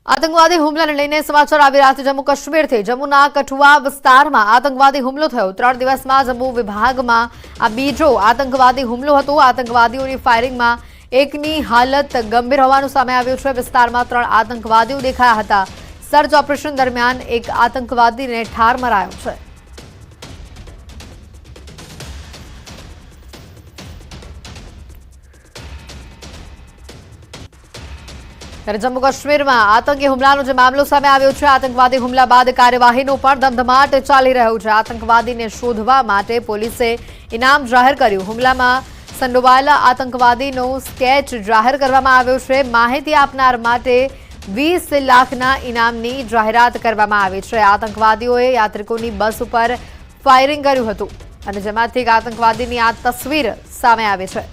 आतंकवादी હુમલાને લઈને સમાચાર આવી રહ્યા છે જમ્મુ કાશ્મીરથી જમ્મુના કઠુઆ વિસ્તારમાં આતંકવાદી હુમલો થયો 3 દિવસમાં જમ્મુ વિભાગમાં આ બીજો આતંકવાદી હુમલો હતો આતંકવાદીઓની ફાયરિંગમાં એકની હાલત ગંભીર હોવાનું સામે આવ્યું છે વિસ્તારમાં 3 આતંકવાદીઓ દેખાયા હતા સર્ચ ઓપરેશન દરમિયાન એક આતંકવાદીને ઠાર મરાયો છે जम्मू काश्मीर में आतंकी हुमलानो जो मामलो सामे आव्यो छे आतंकवादी हुमला बाद कार्यवाहीनो पण धमधमाट चाली रह्यो छे आतंकवादीने शोधवा माटे पोलीसे इनाम जाहेर कर्युं हुमलामां संडोवाયેલા आतंकवादीनो स्केच जाहेर करवामां आव्यो छे माहिती आपनार माटे 20 लाखना इनामनी जाहेरात करवामां आवी छे आतंकवादीओए यात्रिकोनी बस पर फायरिंग कर्युं हतुं अने जेमांथी एक आतंकवादीनी आ तस्वीर सामे आवी छे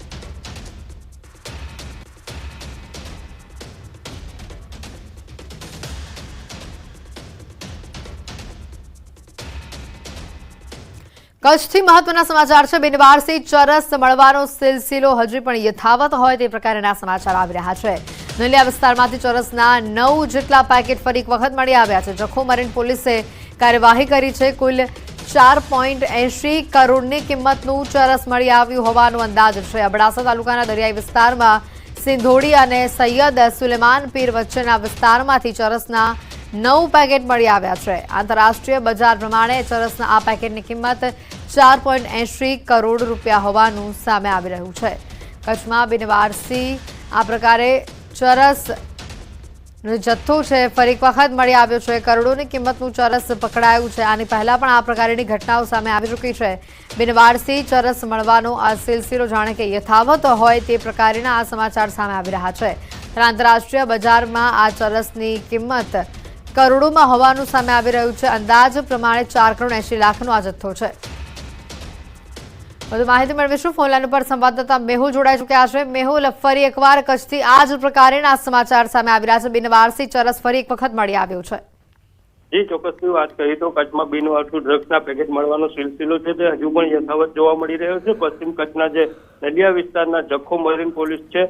કચ્છથી મહત્વના સમાચાર છે બિનવારસી ચરસ મળવાનો સિલસિલો હજી પણ યથાવત હોય તે પ્રકારના સમાચાર આવી રહ્યા છે નલિયા વિસ્તારમાંથી ચરસના 9 જેટલા પેકેટ ફરી એક વખત મળી આવ્યા છે જખો મરીન પોલીસે કાર્યવાહી કરી છે કુલ 4.80 કરોડની કિંમતનું ચરસ મળી આવ્યું હોવાનો અંદાજ છે અબડાસા તાલુકાના દરિયાઈ વિસ્તારમાં સિંધોડી અને સૈયદ સુલેમાન પીર વચ્ચેના વિસ્તારમાંથી ચરસના 9 પેકેટ મળી આવ્યા છે આંતરરાષ્ટ્રીય બજાર પ્રમાણે ચરસના આ પેકેટની કિંમત 4.80 કરોડ રૂપિયા હોવાનું સામે આવી રહ્યું છે કચ્છમાં બિનવારસી આ પ્રકારે ચરસ જથ્થો છે ફરી એક વખત મળી આવ્યો છે કરોડોની કિંમતનું ચરસ પકડાયું છે આની પહેલા પણ આ પ્રકારની ઘટનાઓ સામે આવી ચૂકી છે બિનવારસી ચરસ મળવાનો આ સિલસિલો જાણે કે યથાવત હોય તે પ્રકારના આ સમાચાર સામે આવી રહ્યા છે આંતરરાષ્ટ્રીય બજારમાં આ ચરસની કિંમત કરોડોમાં હોવાનું સામે આવી રહ્યું છે અંદાજ પ્રમાણે 4.80 લાખનો આ જથ્થો છે વધુ માહિતી મેળવીશું ફોન લાઈન પર સંવાદદાતા મેહુલ જોડાઈ ચૂક્યા છે મેહુલ ફરી એકવાર કચ્છથી આ જ પ્રકારના સમાચાર સામે આવી રહ્યા છે બિનવારસી ચરસ ફરી એક વખત મળી આવ્યો છે જી ચોક્કસની વાત કરીએ તો કચ્છમાં બિનવારસી ડ્રગ્સના પેકેટ મળવાનો સિલસિલો છે તે હજુ પણ યથાવત જોવા મળી રહ્યો છે પશ્ચિમ કચ્છના જે નલિયા વિસ્તારના જખો મરીન પોલીસ છે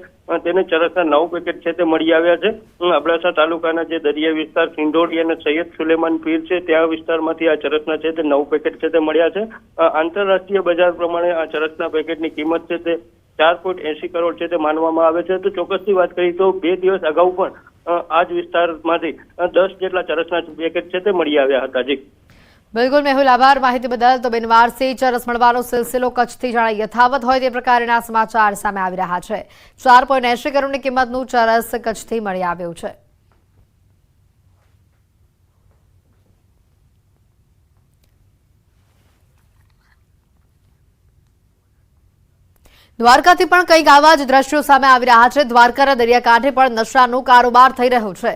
તેને ચરસના 9 પેકેટ છે તે મળી આવ્યા છે અબડાસા તાલુકાના જે દરિયાઈ વિસ્તાર સિંધોડી અને સૈયદ સુલેમાન પીર છે ત્યાં વિસ્તારમાંથી આ ચરસના છે તે 9 પેકેટ છે તે મળ્યા છે આંતરરાષ્ટ્રીય બજાર પ્રમાણે આ ચરસના પેકેટની કિંમત છે તે 4.80 કરોડ છે તે માનવામાં આવે છે તો ચોક્કસની વાત કરીએ તો 2 દિવસ અગાઉ પણ આ જ વિસ્તારમાંથી 10 જેટલા ચરસના પેકેટ છે તે મળી આવ્યા હતા જી બિલકુલ મેહુલ આભાર માહિતી બદલ તો બિનવારસી ચરસ મળવાનો સિલસિલો કચ્છથી જાણે યથાવત હોય તે પ્રકારના સમાચાર સામે આવી રહ્યા છે 4.80 કરોડની કિંમતનું ચરસ કચ્છથી મળી આવ્યું છે દ્વારકાથી પણ કંઈક આવા જ દ્રશ્યો સામે આવી રહ્યા છે દ્વારકાના દરિયાકાંઠે પણ નશાનો કારોબાર થઈ રહ્યો છે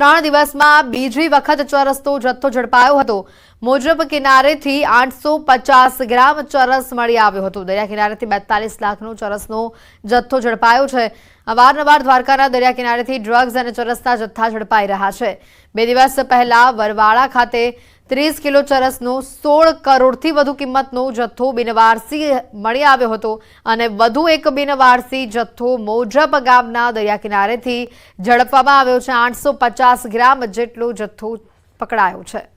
3 દિવસમાં બીજી વખત ચરસનો જથ્થો ઝડપાયો હતો મોજબ કિનારેથી 850 ગ્રામ ચરસ મળી આવ્યો હતો દરિયા કિનારેથી 42 લાખનો ચરસનો જથ્થો ઝડપાયો છે અવારનવાર દ્વારકાના દરિયા કિનારેથી ડ્રગ્સ અને ચરસના જથ્થા ઝડપાઈ રહ્યા છે 2 દિવસ પહેલા વરવાડા ખાતે 30 કિલો ચરસનો 16 કરોડથી વધુ કિંમતનો જથ્થો બિનવારસી મળી આવ્યો હતો અને વધુ એક બિનવારસી જથ્થો મોજબ ગામના દરિયા કિનારેથી ઝડપવામાં આવ્યો છે 850 ગ્રામ જેટલો જથ્થો પકડાયો છે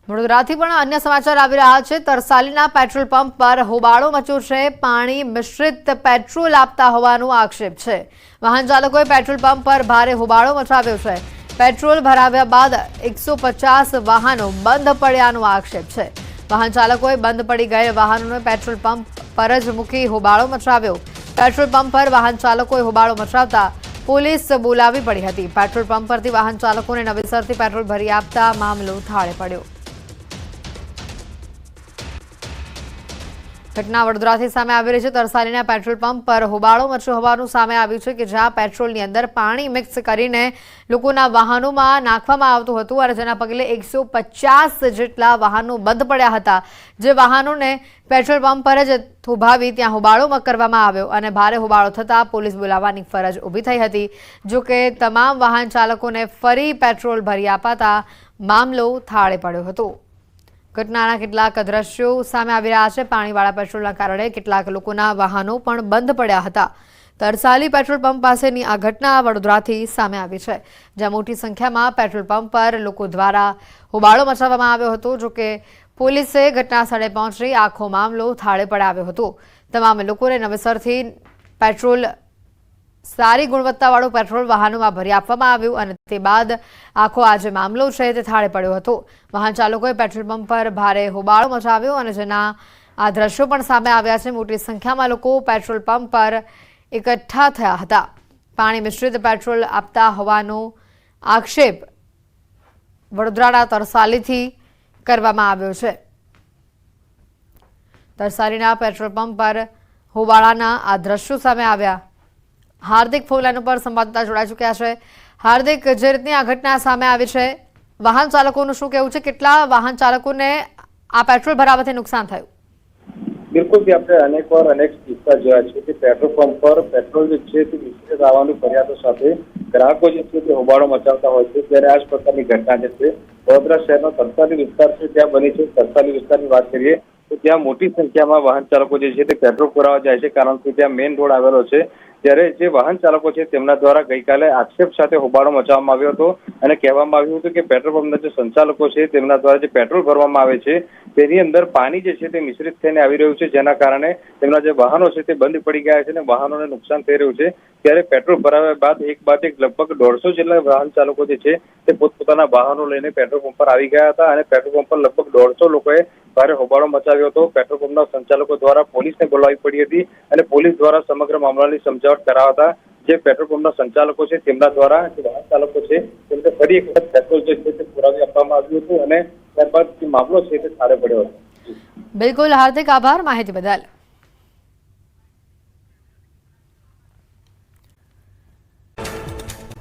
વડોદરાથી પણ અન્ય સમાચાર આવી રહ્યા છે તરસાલીના પેટ્રોલ પંપ પર હોબાળો મચ્યો છે પાણી મિશ્રિત પેટ્રોલ આપતા હોવાનો આક્ષેપ છે વાહન ચાલકોએ પેટ્રોલ પંપ પર ભારે હોબાળો મચાવ્યો છે પેટ્રોલ ભરાવ્યા બાદ 150 વાહનો બંધ પડ્યાનો આક્ષેપ છે વાહન ચાલકોએ બંધ પડી ગયેલ વાહનોને પેટ્રોલ પંપ પર જ મૂકી હોબાળો મચાવ્યો પેટ્રોલ પંપ પર વાહન ચાલકોએ હોબાળો મચાવતા પોલીસ બોલાવી પડી હતી પેટ્રોલ પંપ પરથી વાહન ચાલકોને નવેસરથી પેટ્રોલ ભરી આપતા મામલો થાળે પડ્યો ઘટના વડોદરાથી સામે આવી રહી છે। તરસાલીના પેટ્રોલ પંપ પર હોબાળો મચ્યો હોવાનું સામે આવ્યું છે કે જ્યાં પેટ્રોલની અંદર પાણી મિક્સ કરીને લોકોના વાહનોમાં નાખવામાં આવતું હતું અને જેના પગલે 150 જેટલા વાહનો બંધ પડ્યા હતા। જે વાહનોને પેટ્રોલ પંપ પર જ થોભાવી ત્યાં હોબાળો કરવામાં આવ્યો અને ભારે હોબાળો થતાં પોલીસ બોલાવવાની ફરજ ઊભી થઈ હતી। જો કે તમામ વાહન ચાલકોને ફરી પેટ્રોલ ભરી અપાતા મામલો થાળે પડ્યો હતો। ઘટનાના કેટલાક દ્રશ્યો સામે આવી રહ્યા છે। પાણીવાળા પેટ્રોલના કારણે કેટલાક લોકોના વાહનો પણ બંધ પડ્યા હતા। તરસાલી પેટ્રોલ પંપ પાસેની આ ઘટના વડોદરાથી સામે આવી છે, જ્યાં મોટી સંખ્યામાં પેટ્રોલ પંપ પર લોકો દ્વારા હોબાળો મચાવવામાં આવ્યો હતો। જો કે પોલીસે ઘટના સ્થળે પહોંચી આખો મામલો થાળે પડાવ્યો હતો। તમામ લોકોને નવેસરથી પેટ્રોલ સારી ગુણવત્તાવાળું પેટ્રોલ વાહનોમાં ભરી આપવામાં આવ્યું અને તે બાદ આખો આ જે મામલો છે તે થાળે પડ્યો હતો। વાહન ચાલકોએ પેટ્રોલ પંપ પર ભારે હોબાળો મચાવ્યો અને જેના આ દ્રશ્યો પણ સામે આવ્યા છે। મોટી સંખ્યામાં લોકો પેટ્રોલ પંપ પર એકઠા થયા હતા। પાણી મિશ્રિત પેટ્રોલ આપતા હોવાનો આક્ષેપ વડોદરાના તરસાલીથી કરવામાં આવ્યો છે। તરસાલીના પેટ્રોલ પંપ પર હોબાળાના આ દ્રશ્યો સામે આવ્યા। હાર્દિક ફોન પર સંવાદદાતા જોડાઈ ચૂક્યા છે। હાર્દિક, જે રીતની આ ઘટના સામે આવી છે, વાહન ચાલકોનું શું કહેવું છે? કેટલા વાહન ચાલકોને આ પેટ્રોલ ભરાવાથી નુકસાન થયું? બિલકુલ, આપણે અનેક કિસ્સા જોયા છે કે પેટ્રોલ પંપ પર પેટ્રોલ જે છે તે મિશ્રિત આવવાની ફરિયાદો સાથે ગ્રાહકો જે છે તે હોબાળો મચાવતા હોય છે। ત્યારે આ જ પ્રકારની ઘટના જે છે વડોદરા શહેરનો તરસાલી વિસ્તાર છે ત્યાં બની છે। તરસાલી વિસ્તારની વાત કરીએ તો ત્યાં મોટી સંખ્યામાં વાહન ચાલકો જે છે તે પેટ્રોલ પુરાવા જાય છે, કારણ કે ત્યાં મેઇન રોડ આવેલો છે। ત્યારે જે વાહન ચાલકો છે તેમના દ્વારા ગઈકાલે આક્ષેપ સાથે હોબાળો મચાવવામાં આવ્યો હતો અને કહેવામાં આવ્યું હતું કે પેટ્રોલ પંપના જે સંચાલકો છે તેમના દ્વારા જે પેટ્રોલ ભરવામાં આવે છે તેની અંદર પાણી જે છે તે મિશ્રિત થઈને આવી રહ્યું છે, જેના કારણે તેમના જે વાહનો છે તે બંધ પડી ગયા છે અને વાહનોને નુકસાન થઈ રહ્યું છે। ત્યારે પેટ્રોલ ભરાવ્યા બાદ એક લગભગ 150 જેટલા વાહન ચાલકો જે છે તે પોતપોતાના વાહનો લઈને પેટ્રોલ પંપ પર આવી ગયા હતા અને પેટ્રોલ પંપ પર લગભગ 150 લોકોએ ભારે હોબાળો મચાવ્યો હતો। પેટ્રોલ પંપના સંચાલકો દ્વારા પોલીસને બોલાવવી પડી હતી અને પોલીસ દ્વારા સમગ્ર મામલાની સમજાવટ કરાવતા જે પેટ્રોલ પંપના સંચાલકો છે તેમના દ્વારા જે વાહન ચાલકો છે તેમને ફરી એક વખત પેટ્રોલ જે છે તે પુરાવી આપવામાં આવ્યું હતું અને ત્યારબાદ જે મામલો છે તે થાળે પડ્યો હતો। બિલકુલ હાર્દિક, આભાર માહિતી બદલ।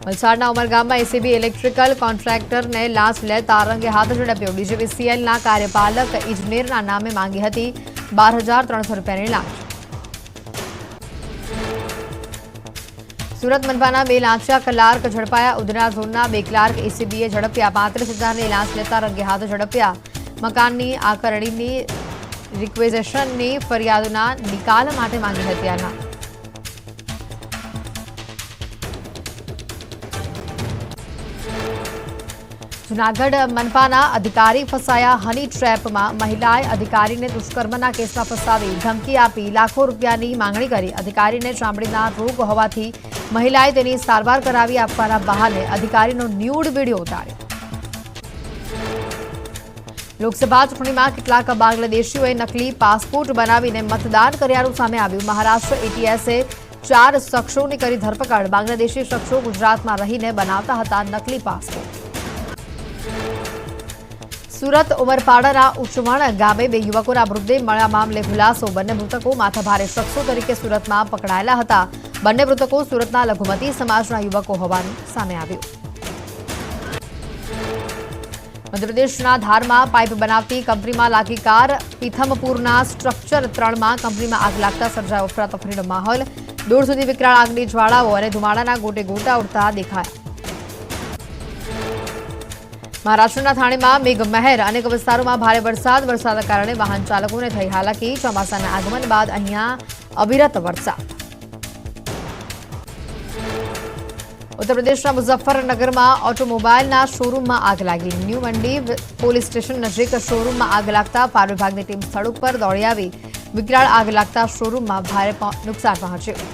વલસાડના ઉમરગામમાં એસીબી ઇલેક્ટ્રિકલ કોન્ટ્રાક્ટરને લાંચ લેતા રંગે હાથ ઝડપ્યો। ડીજીવીસીએલના કાર્યપાલક ઇજનેરના નામે માંગી હતી 12,300 રૂપિયાની લાંચ। સુરત મનપાના 2 લાંચિયા ક્લાર્ક ઝડપાયા। ઉધના ઝોનના 2 ક્લાર્ક એસીબીએ ઝડપ્યા। 35,000ની લાંચ લેતા રંગે હાથ ઝડપ્યા। મકાનની આકરણીની રિક્વેઝેશનની ફરિયાદોના નિકાલ માટે માંગી હતી આ લાંચ। જૂનાગઢ મનપાના અધિકારી ફસાયા હની ટ્રેપમાં। મહિલાએ અધિકારીને દુષ્કર્મના કેસમાં ફસાવી ધમકી આપી લાખો રૂપિયાની માંગણી કરી। અધિકારીને ચામડીના રોગ હોવાથી મહિલાએ તેની સારવાર કરાવી આપવાના બહાને અધિકારીનો ન્યૂડ વિડીયો ઉતાર્યો। લોકસભા ચૂંટણીમાં કેટલાક બાંગ્લાદેશીઓએ નકલી પાસપોર્ટ બનાવીને મતદાન કર્યાનું સામે આવ્યું। મહારાષ્ટ્ર એટીએસે 4 શખ્સોની કરી ધરપકડ। બાંગ્લાદેશી શખ્સો ગુજરાતમાં રહીને બનાવતા હતા નકલી પાસપોર્ટ। સુરત ઉમરપાડાના ઉચમણ ગામે 2 યુવકોના મૃતદેહ મળ્યા મામલે ખુલાસો। બંને મૃતકો માથાભારે શખ્સો તરીકે સુરતમાં પકડાયેલા હતા। બંને મૃતકો સુરતના લઘુમતી સમાજના યુવકો હોવાનું સામે આવ્યું। મધ્યપ્રદેશના ધારમાં પાઇપ બનાવતી કંપનીમાં લાગી કાર। પીથમપુરના સ્ટ્રક્ચર 3માં કંપનીમાં આગ લાગતા સર્જાયો અફરાતફરીનો માહોલ। દૂર સુધી વિકરાળ આગની જ્વાળાઓ અને ધુમાડાના ગોટે ગોટા ઉડતા દેખાયા। મહારાષ્ટ્રના થાણેમાં મેઘમહેર। અનેક વિસ્તારોમાં ભારે વરસાદના કારણે વાહન ચાલકોને થઈ હાલાકી। ચોમાસાના આગમન બાદ અહીંયા અવિરત વરસાદ। ઉત્તર પ્રદેશના મુઝફ્ફરનગરમાં ઓટોમોબાઈલના શોરૂમમાં આગ લાગી। ન્યૂ મંડી પોલીસ સ્ટેશન નજીક શોરૂમમાં આગ લાગતા ફાયર વિભાગની ટીમ સ્થળ ઉપર દોડી આવી। વિકરાળ આગ લાગતા શોરૂમમાં ભારે નુકસાન પહોંચ્યું।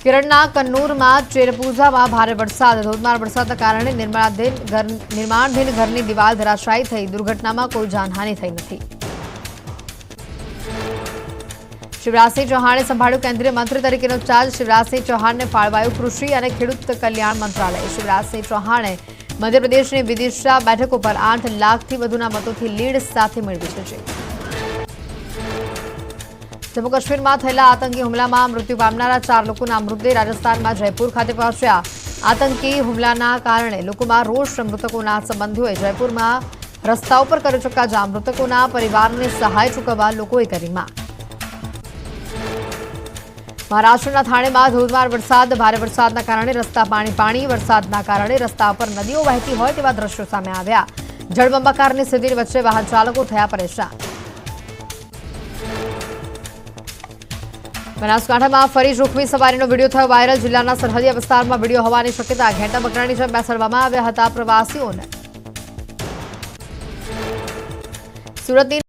કેરળના કન્નૂરમાં ચેરપૂજામાં ભારે વરસાદ। ધોધમાર વરસાદના કારણે નિર્માણાધીન ઘરની દિવાલ ધરાશાયી થઈ। દુર્ઘટનામાં કોઈ જાનહાનિ થઈ નથી। શિવરાજસિંહ ચૌહાણે સંભાળ્યું કેન્દ્રીય મંત્રી તરીકેનો ચાર્જ। શિવરાજસિંહ ચૌહાણને ફાળવાયું કૃષિ અને ખેડૂત કલ્યાણ મંત્રાલય। શિવરાજસિંહ ચૌહાણે મધ્યપ્રદેશની વિદિશા બેઠક ઉપર 8 લાખથી વધુના મતોથી લીડ સાથે મેળવી છે। જમ્મુ કાશ્મીરમાં થયેલા આતંકી હુમલામાં મૃત્યુ પામનારા 4 લોકોના મૃતદેહ રાજસ્થાનમાં જયપુર ખાતે પહોંચ્યા. આતંકી હુમલાના કારણે લોકોમાં રોષ. મૃતકોના સંબંધીઓએ જયપુરમાં રસ્તા ઉપર કર્યો ચક્કાજામ. મૃતકોના પરિવારને સહાય ચૂકવવા લોકોએ કરી માંગ. મહારાષ્ટ્રના થાણેમાં ધોધમાર વરસાદ. ભારે વરસાદના કારણે રસ્તા પાણી. વરસાદના કારણે રસ્તા પર નદીઓ વહેતી હોય તેવા દ્રશ્યો સામે આવ્યા. જળબંબાકારની સ્થિતિ વચ્ચે વાહન ચાલકો થયા પરેશાન. બનાસકાંઠામાં ફરી જોખમી સવારીનો વિડીયો થયો વાયરલ. જિલ્લાના સરહદી વિસ્તારમાં વિડીયો હોવાની શક્યતા. ઘેટા બકરાની જેમ બેસાડવામાં આવ્યા હતા પ્રવાસીઓને. સુરતની